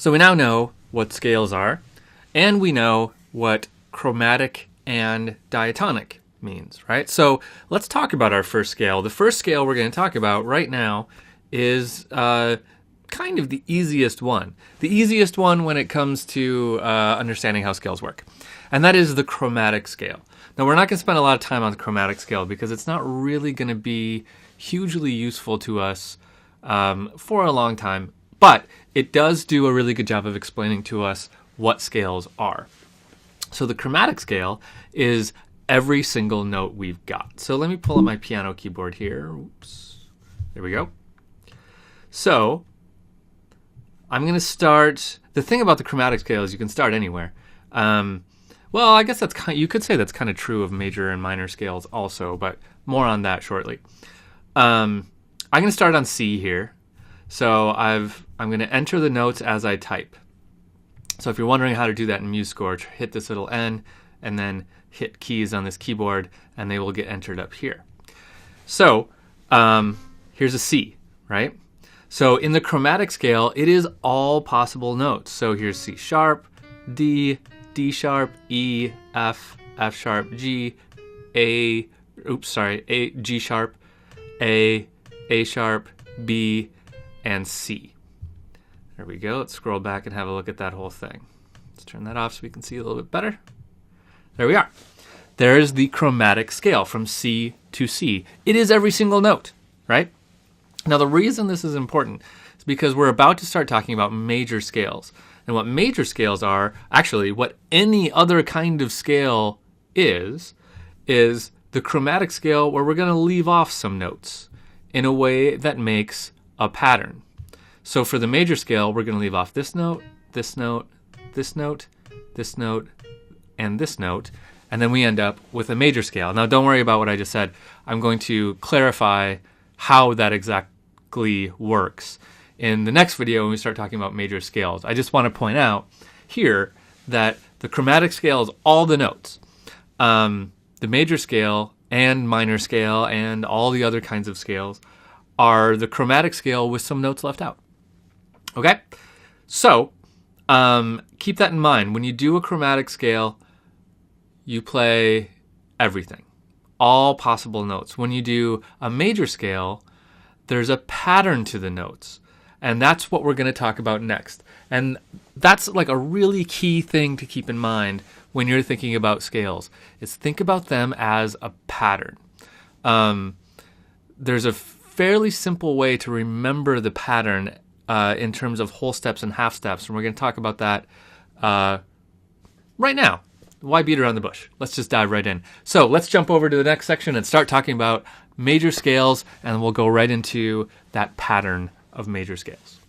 So we now know what scales are, and we know what chromatic and diatonic means, right? So let's talk about our first scale. The first scale we're going to talk about right now is kind of the easiest one. The easiest one when it comes to understanding how scales work. And that is the chromatic scale. Now, we're not going to spend a lot of time on the chromatic scale because it's not really going to be hugely useful to us for a long time. But it does do a really good job of explaining to us what scales are. So the chromatic scale is every single note we've got. So let me pull up my piano keyboard here. Oops. There we go. So I'm going to start. The thing about the chromatic scale is you can start anywhere. Well, I guess you could say that's kind of true of major and minor scales also, but more on that shortly. I'm going to start on C here. So I'm going to enter the notes as I type. So if you're wondering how to do that in MuseScore, hit this little N and then hit keys on this keyboard and they will get entered up here. So here's a C, right? So in the chromatic scale, it is all possible notes. So here's C sharp, D, D sharp, E, F, F sharp, G, G sharp, A sharp, B, and C. There we go. Let's scroll back and have a look at that whole thing. Let's turn that off so we can see a little bit better. There we are. There is the chromatic scale from C to C. It is every single note, right? Now, the reason this is important is because we're about to start talking about major scales. And what major scales are, actually, what any other kind of scale is the chromatic scale where we're going to leave off some notes in a way that makes a pattern. So for the major scale, we're going to leave off this note, this note, this note, this note, and this note. And then we end up with a major scale. Now, don't worry about what I just said. I'm going to clarify how that exactly works in the next video when we start talking about major scales. I just want to point out here that the chromatic scale is all the notes. The major scale and minor scale and all the other kinds of scales are the chromatic scale with some notes left out. Okay? So keep that in mind. When you do a chromatic scale, you play everything, all possible notes. When you do a major scale, there's a pattern to the notes. And that's what we're going to talk about next. And that's like a really key thing to keep in mind when you're thinking about scales, is think about them as a pattern. There's a fairly simple way to remember the pattern in terms of whole steps and half steps. And we're going to talk about that right now. Why beat around the bush? Let's just dive right in. So let's jump over to the next section and start talking about major scales, and we'll go right into that pattern of major scales.